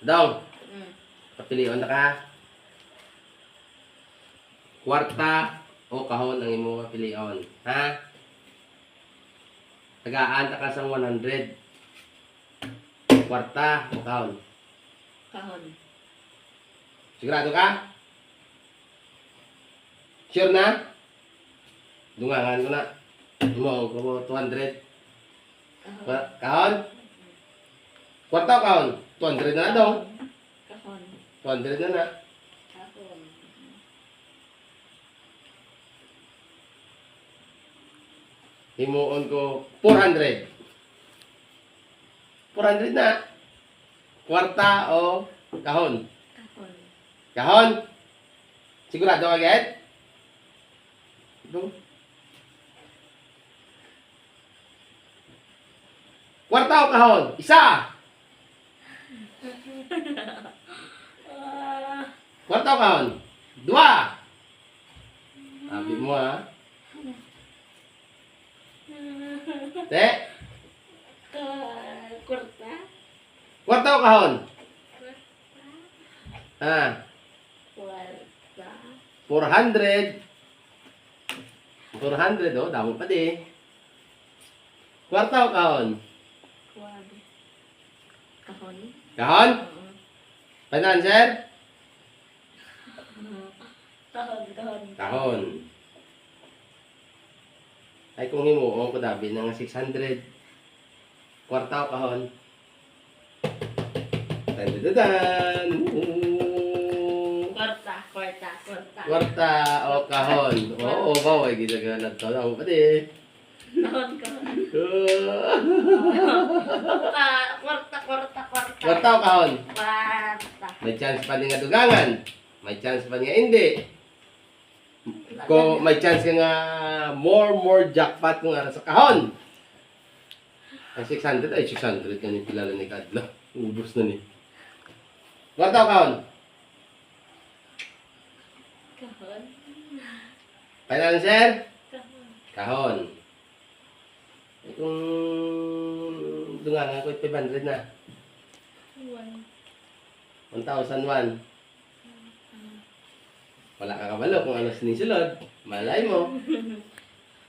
Dong, kapilion na ka. Kwarta o kahon ang imo kapilion. Ha? Tagaan ta ka sa 100. Kwarta o kahon? Kahon. Sigurado ka? Sure na? Dungangan ko na. Mo ko 200. Kahon. Kahon? Kwarta o kahon? 200 na dong. Kahon. 200 na na. Kahon. Himuon ko 400. 400 na. Kwarta o kahon? Kahon. Kahon? Sigurado ka agad? Ito. Kwarta o kahon? Isa! Kwarta o kahon? Dua! Sabi mo ha? Te? Kwarta. Kwarta o kahon? Ah, Kwarta. 400. 400 oh, damo pa di. Kwarta o kahon? Kwarta. Kahon. Kahon? Financer? Kahon. Kahon. Kahon. Ay kung himuon ko dabi ng 600. Kwarta o kahon? Tandadan! Kwarta. Kwarta. Kwarta. Kwarta o kahon? Oo, bawa ay ginagalan to. Damo pa di. Kahon. Kahon. Kwarta. Kwarta. Kwarta. Kwarta o kahon? Kwarta. May chance pa din nga dugangan. May chance pa din nga hindi. Kung may chance ka nga more jackpot kung ara sa kahon. Ay 600 ka ni kilala ni Kadlo. Ubus na ni. Kwarta o kahon? Kahon. Financer? Kahon. Kahon. Ay kung dugangan ko 500 na. 1,001. Wala ka kabalo kung ano sinisulod. Malay mo.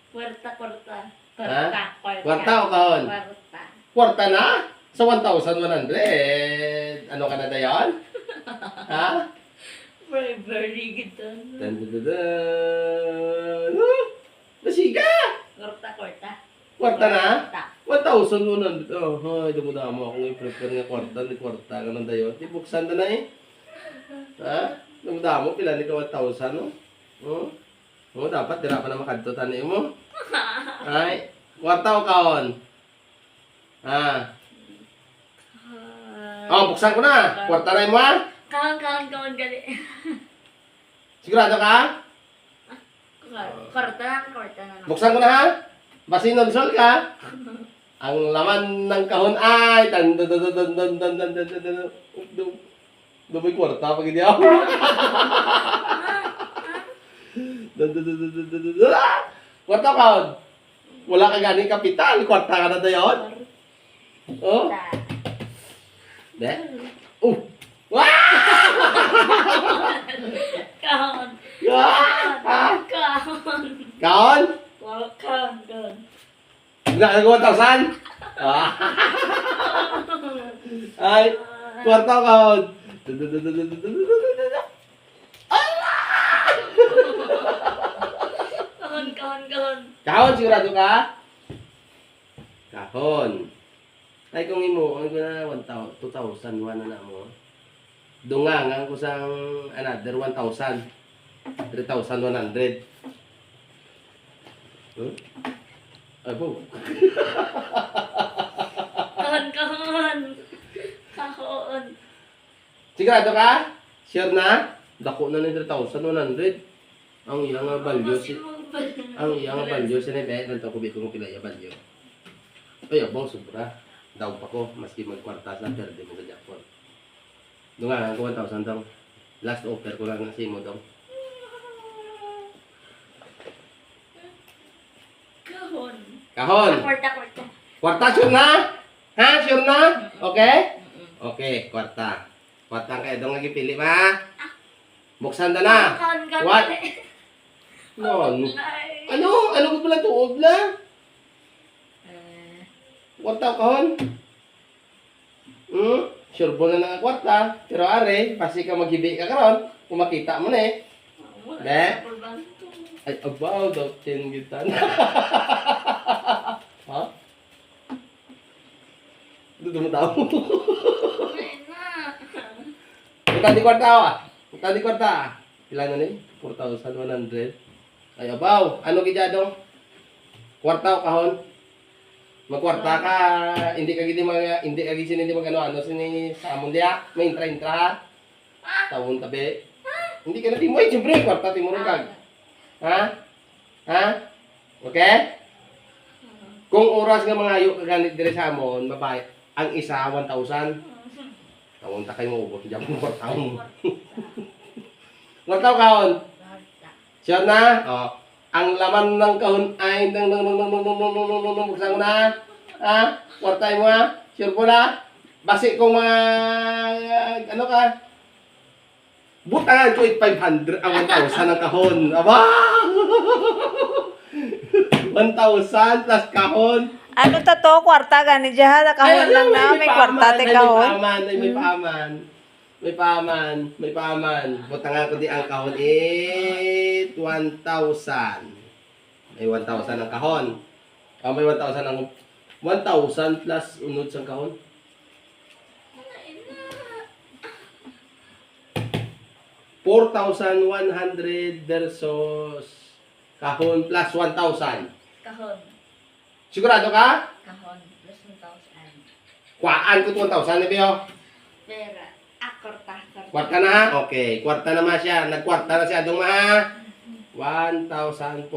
Kwarta. Kwarta. Ha? Kwarta. Kwarta o kahon? Kwarta. Kwarta na? Sa 1,100. Ano ka na dayon? Ha? Very, very good. Dun. Basiga! Kwarta. Kwarta. Kwarta na? Kwarta. 1,100. Oh, ay, dumudamo ako yung prepare nga kwarta. Di kwarta ka ng dayon. Di buksan na eh. Ha? Dumudamo, pila ni ka 1,000, no? Oh? Oh, dapat dira pa na makadto tani mo. Ay, kwarta o kahon? Ha? Oh, buksan ko na. Kwarta na mo ha? Kahon. Kahon. Gali. Sigurado ka? Kwarta. Kwarta na. Buksan ko na ha? Basinonsol ka? Ang laman ng kahon ay Dumay kwarta pag hindi ako. Kwarta o kahon? Wala ka ganing kapital. Kwarta ka na dayon? Oh? De? Oh! Wah! Kahon. Ah! Kahon. Kahon? Kahon. Nagagawa 1,000? Ah! Ay! Kwarta o kahon? Kahon. Kahon, sigurado ka? Kahon. Ay, kung imo, ang ko na 2,001 na mo. Dungangan ko sa another 1,000. 3,100. Huh? Ay, po. Kahon. Sigurado ka? Sure na? Dako na ni 3,100. Ang iyang nga value si... Ang iyang nga value si Nebe. Ganito ko bito kong pilaya value. Ay, abang sobra. Daw pa ko. Maski magkwarta sa perde mo sa jackpot. Dungangan ko 1,000 daw. Last offer ko lang na mo daw. Kahon. Kahon! Kwarta. Kwarta, sure na? Ha? Sure na? Okay? Okay, kwarta. Kwarta kayo dong nagipili ma. Buksan na na. What? No. Ano? Ano ko pala tuod na? Kwarta kahon? Sure po na nga kwarta. Pero are, pasi ka maghibi ka karon, kung makita mo na eh. Ne? Ay, abaw, daw, 10 gitan. Ha? Doon mo tao. Punta di kwarta ah. Punta di kwarta. Ilan na ni? 4,100. Ay, abaw. Ano gidyadong? Kwarta o kahon? Magkwarta ka, hindi ka gini hindi ka gini ano sini sa amon dia, may intra ha. Tawon tabi. Hindi ka na timoy, siyempre kwarta timuro kag. Ha? Ha? Okay? Kung oras nga mga ayo kaganit dire sa amon, mabay ang isa 1,000. Tawon ta kay mo ubos diyan mo kwartaon. Kwartaw kaon. Sure na? Oh. Ang laman ng kahon ay buksan ko na. Ha? Kwartay mo ha? Sure po na? Basi kung mga ano ka? Butangan ko 500 ang 1,000 ang kahon. Aba! 1,000 plus kahon. Ano ta to? Kwarta gani diha kahon lang na may kwarta te kahon. May paman. Butangan ko di ang kahon 1,000. May 1,000 ang kahon. May 1,000 ang 1,000 plus unod sa kahon. 4,100 versus kahon plus 1,000. Kahon. Sigurado ka? Kahon. Plus 1,000. Kuhaan ko 1,000 na biyo. Pera. Kwarta. Kwarta na? Okay. Kwarta naman siya. Nagkwarta na siya dong ma. 1,400.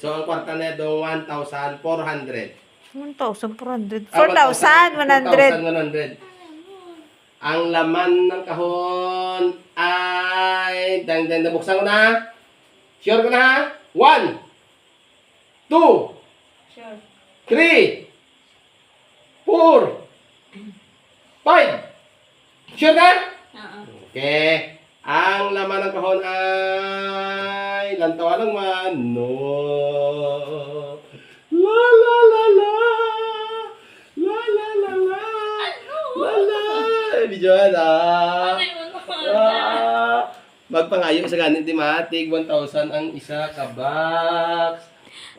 So, ang kwarta na dong 1,400. 1,400. 4,100. Ang laman ng kahon ay... Dang, nabuksan ko na. Sure ko na ha? 1, 2, Sure. 3, 4, 5. Sure ka? Okay. Ang laman ng kahon ay lantawa lang man. No. La la la la. La la la la. La la. Bidyan magpangayo sa ganit di matig 1,000 ang isa ka box.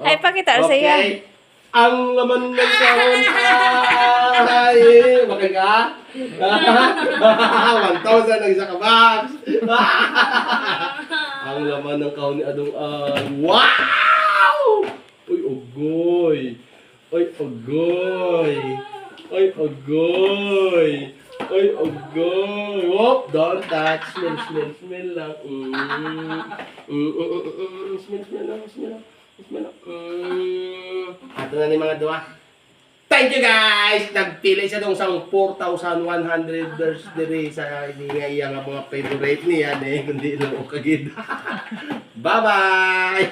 Ay, pakita sa iya. Okay. Ang laman ng kahon ay bakit ka? 1,000 ang isa ka box. Ang laman ng kahon ni Adong ay wow! Uy, ogoy. Oy, ogoy. Oy, ogoy. Oy, ogoy. Whoop, don't touch. Smell lang. Smell lang. Ato na ni mga duwa. Thank you guys! Nagpili siya dong sang 4,100 dollars dire sa iya nga mga favorite niya kundi lang o kagid. Bye-bye!